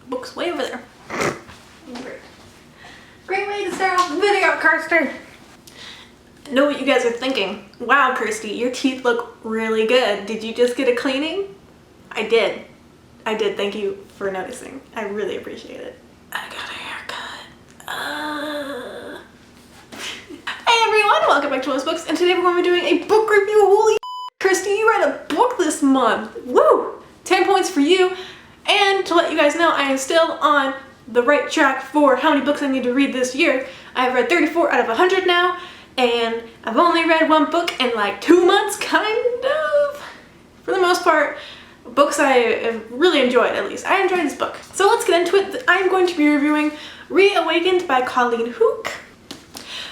book's way over there. Great way to start off the video, Kirsten. I know what you guys are thinking. Wow, Kirsty, your teeth look really good. Did you just get a cleaning? I did. Thank you for noticing. I really appreciate it. I got a haircut. Hey everyone, welcome back to Most Books, and today we're going to be doing a book review. Holy Kirsty, you read a book this month. Woo! 10 points for you. And to let you guys know, I am still on the right track for how many books I need to read this year. I've read 34 out of 100 now, and I've only read one book in like 2 months, kind of. For the most part, books I have really enjoyed, at least. I enjoyed this book. So let's get into it. I'm going to be reviewing Reawakened by Colleen Houck.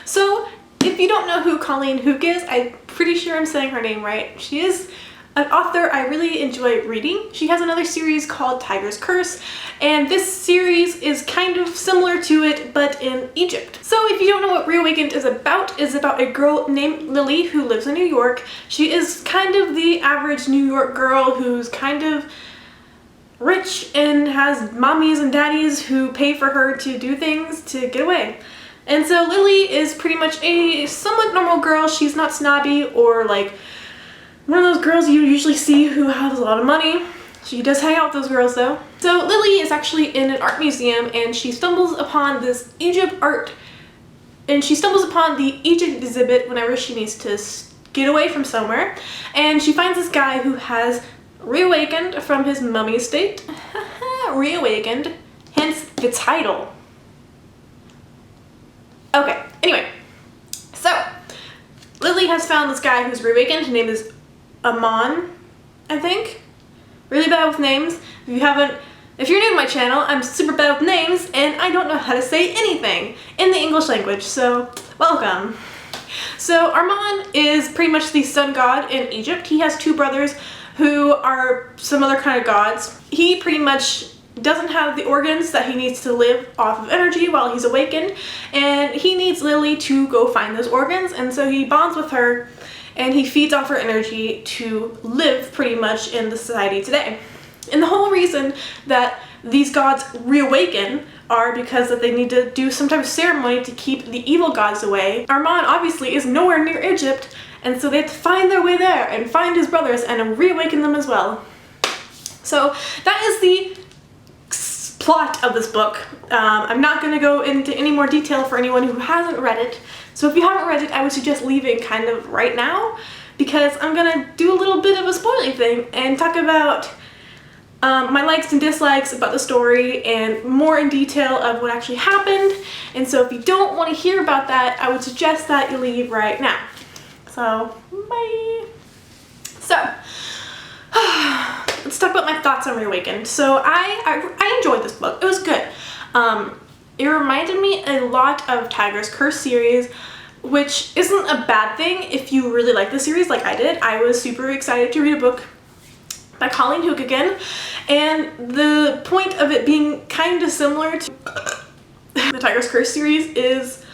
So if you don't know who Colleen Houck is, I'm pretty sure I'm saying her name right. She is an author I really enjoy reading. She has another series called Tiger's Curse, and this series is kind of similar to it, but in Egypt. So if you don't know what Reawakened is about a girl named Lily who lives in New York. She is kind of the average New York girl who's kind of rich and has mommies and daddies who pay for her to do things to get away. And so Lily is pretty much a somewhat normal girl. She's not snobby or like one of those girls you usually see who has a lot of money. She does hang out with those girls though. So Lily is actually in an art museum, and she stumbles upon this Egypt art, and she stumbles upon the Egypt exhibit whenever she needs to get away from somewhere. And she finds this guy who has reawakened from his mummy state. Reawakened, hence the title. Okay, anyway, so Lily has found this guy who's reawakened. His name is Amon, I think. Really bad with names. If you're new to my channel, I'm super bad with names and I don't know how to say anything in the English language, so welcome. So Armon is pretty much the sun god in Egypt. He has 2 brothers who are some other kind of gods. He pretty much doesn't have the organs that he needs to live off of energy while he's awakened, and he needs Lily to go find those organs, and so he bonds with her and he feeds off her energy to live pretty much in the society today. And the whole reason that these gods reawaken are because that they need to do some type of ceremony to keep the evil gods away. Armon obviously is nowhere near Egypt, and so they have to find their way there and find his brothers and reawaken them as well. So that is the plot of this book. I'm not going to go into any more detail for anyone who hasn't read it. So if you haven't read it, I would suggest leaving kind of right now, because I'm going to do a little bit of a spoiling thing and talk about my likes and dislikes about the story and more in detail of what actually happened. And so if you don't want to hear about that, I would suggest that you leave right now. So, bye. So, let's talk about my thoughts on Reawakened. So I enjoyed this book. It was good. It reminded me a lot of Tiger's Curse series, which isn't a bad thing if you really like the series like I did. I was super excited to read a book by Colleen Houck again, and the point of it being kind of similar to the Tiger's Curse series is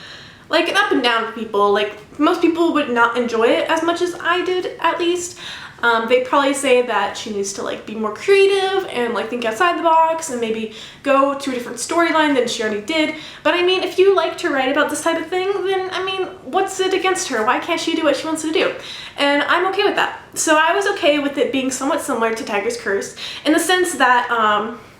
like an up and down for people. Like, most people would not enjoy it as much as I did, at least. They'd probably say that she needs to like be more creative and like think outside the box and maybe go to a different storyline than she already did. But I mean, if you like to write about this type of thing, then I mean, what's it against her? Why can't she do what she wants to do? And I'm okay with that. So I was okay with it being somewhat similar to Tiger's Curse in the sense that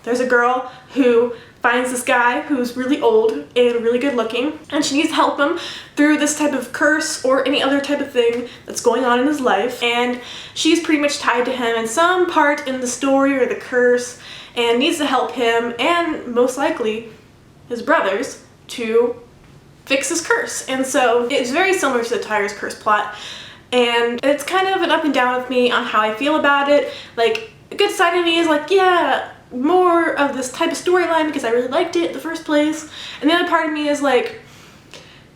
there's a girl who finds this guy who's really old and really good looking, and she needs to help him through this type of curse or any other type of thing that's going on in his life, and she's pretty much tied to him in some part in the story or the curse and needs to help him and most likely his brothers to fix his curse. And so it's very similar to the Tiger's Curse plot, and it's kind of an up and down with me on how I feel about it. Like, a good side of me is like, yeah, more of this type of storyline because I really liked it in the first place. And the other part of me is like,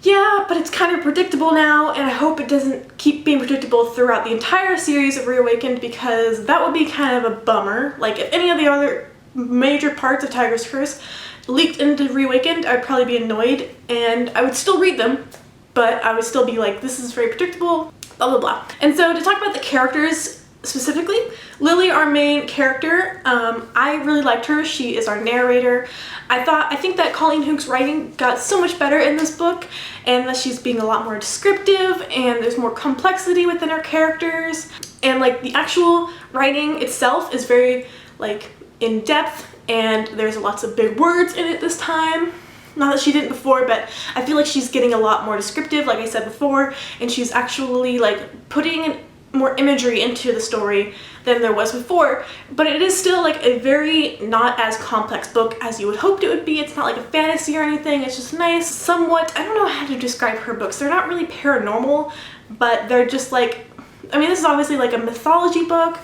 yeah, but it's kind of predictable now, and I hope it doesn't keep being predictable throughout the entire series of Reawakened, because that would be kind of a bummer. Like, if any of the other major parts of Tiger's Curse leaked into Reawakened, I'd probably be annoyed, and I would still read them, but I would still be like, this is very predictable, blah blah blah. And so to talk about the characters specifically. Lily, our main character, I really liked her. She is our narrator. I think that Colleen Houck's writing got so much better in this book, and that she's being a lot more descriptive, and there's more complexity within her characters, and like the actual writing itself is very like in depth, and there's lots of big words in it this time. Not that she didn't before, but I feel like she's getting a lot more descriptive, like I said before, and she's actually like putting more imagery into the story than there was before. But it is still like a very not as complex book as you would hoped it would be. It's not like a fantasy or anything. It's just nice, somewhat, I don't know how to describe her books. They're not really paranormal, but they're just like, I mean, this is obviously like a mythology book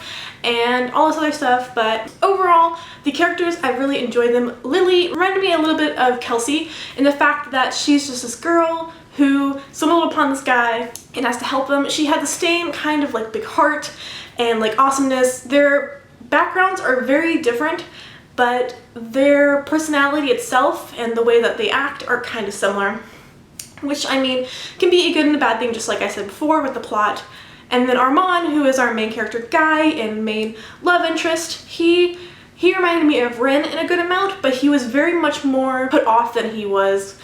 and all this other stuff, but overall, the characters, I really enjoyed them. Lily reminded me a little bit of Kelsey in the fact that she's just this girl who stumbled upon this guy and has to help him. She had the same kind of like big heart and like awesomeness. Their backgrounds are very different, but their personality itself and the way that they act are kind of similar, which I mean can be a good and a bad thing, just like I said before with the plot. And then Armand, who is our main character guy and main love interest, he reminded me of Rin in a good amount, but he was very much more put off than he was,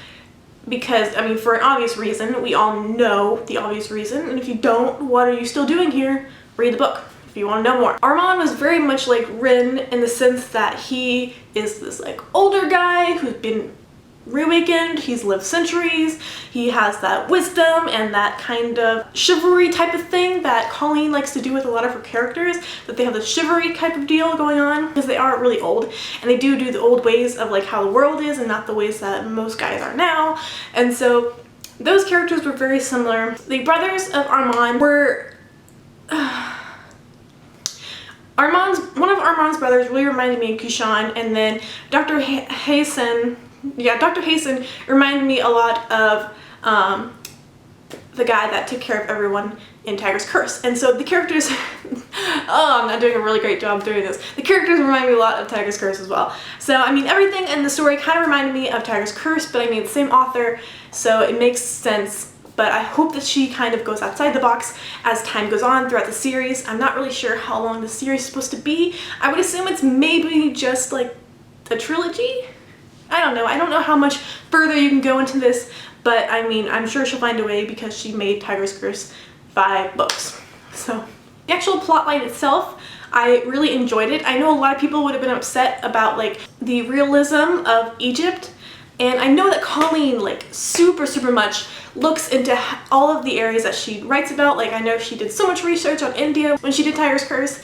because, I mean, for an obvious reason. We all know the obvious reason, and if you don't, what are you still doing here? Read the book if you want to know more. Armand was very much like Rin in the sense that he is this like older guy who's been reawakened, he's lived centuries, he has that wisdom and that kind of chivalry type of thing that Colleen likes to do with a lot of her characters, that they have the chivalry type of deal going on, because they are really old, and they do the old ways of like how the world is and not the ways that most guys are now. And so those characters were very similar. The brothers of Armand were one of Armand's brothers really reminded me of Kishan, and then Dr. Hasten reminded me a lot of the guy that took care of everyone in Tiger's Curse. And so the characters, oh, I'm not doing a really great job doing this. The characters remind me a lot of Tiger's Curse as well. So, I mean, everything in the story kind of reminded me of Tiger's Curse, but I mean, the same author, so it makes sense. But I hope that she kind of goes outside the box as time goes on throughout the series. I'm not really sure how long the series is supposed to be. I would assume it's maybe just like a trilogy? I don't know. I don't know how much further you can go into this, but I mean, I'm sure she'll find a way because she made Tiger's Curse 5 books. So the actual plotline itself, I really enjoyed it. I know a lot of people would have been upset about like the realism of Egypt, and I know that Colleen like super much looks into all of the areas that she writes about. Like I know she did so much research on India when she did Tiger's Curse,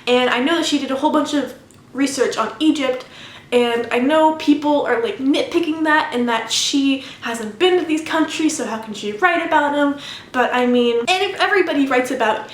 and I know that she did a whole bunch of research on Egypt. And I know people are like nitpicking that, and that she hasn't been to these countries, so how can she write about them? But I mean, and if everybody writes about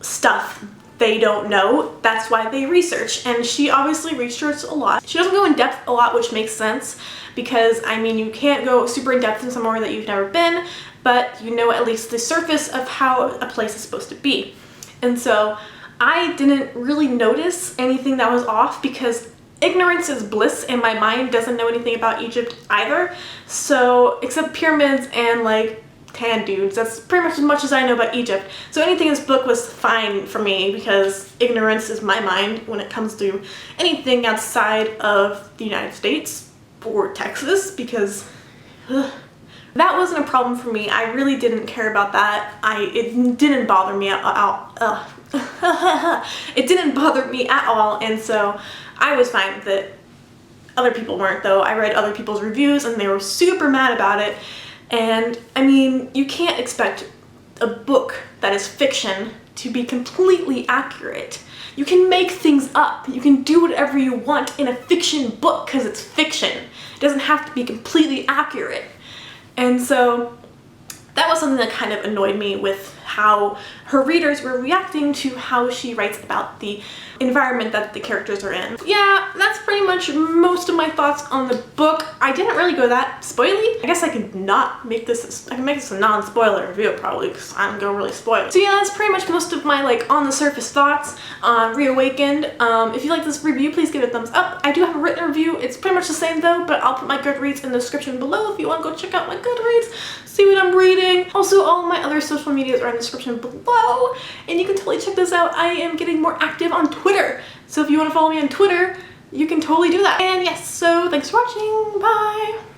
stuff they don't know, that's why they research. And she obviously researched a lot. She doesn't go in depth a lot, which makes sense, because I mean, you can't go super in depth in somewhere that you've never been, but you know at least the surface of how a place is supposed to be. And so I didn't really notice anything that was off, because ignorance is bliss, and my mind doesn't know anything about Egypt either. So, except pyramids and like tan dudes, that's pretty much as I know about Egypt. So anything in this book was fine for me, because ignorance is my mind when it comes to anything outside of the United States or Texas, because that wasn't a problem for me. I really didn't care about that. It didn't bother me it didn't bother me at all, and so I was fine with it. Other people weren't, though. I read other people's reviews and they were super mad about it. And I mean, you can't expect a book that is fiction to be completely accurate. You can make things up. You can do whatever you want in a fiction book because it's fiction. It doesn't have to be completely accurate. And so that was something that kind of annoyed me with how her readers were reacting to how she writes about the environment that the characters are in. Yeah, that's pretty much most of my thoughts on the book. I didn't really go that spoily. I guess I could not make this, I can make this a non-spoiler review probably, because I don't go really spoiler. So yeah, that's pretty much most of my like on the surface thoughts on Reawakened. If you like this review, please give it a thumbs up. I do have a written review. It's pretty much the same though, but I'll put my Goodreads in the description below if you want to go check out my Goodreads, see what I'm reading. Also, all of my other social medias are in in the description below. And you can totally check this out. I am getting more active on Twitter. So if you want to follow me on Twitter, you can totally do that. And yes, so thanks for watching. Bye!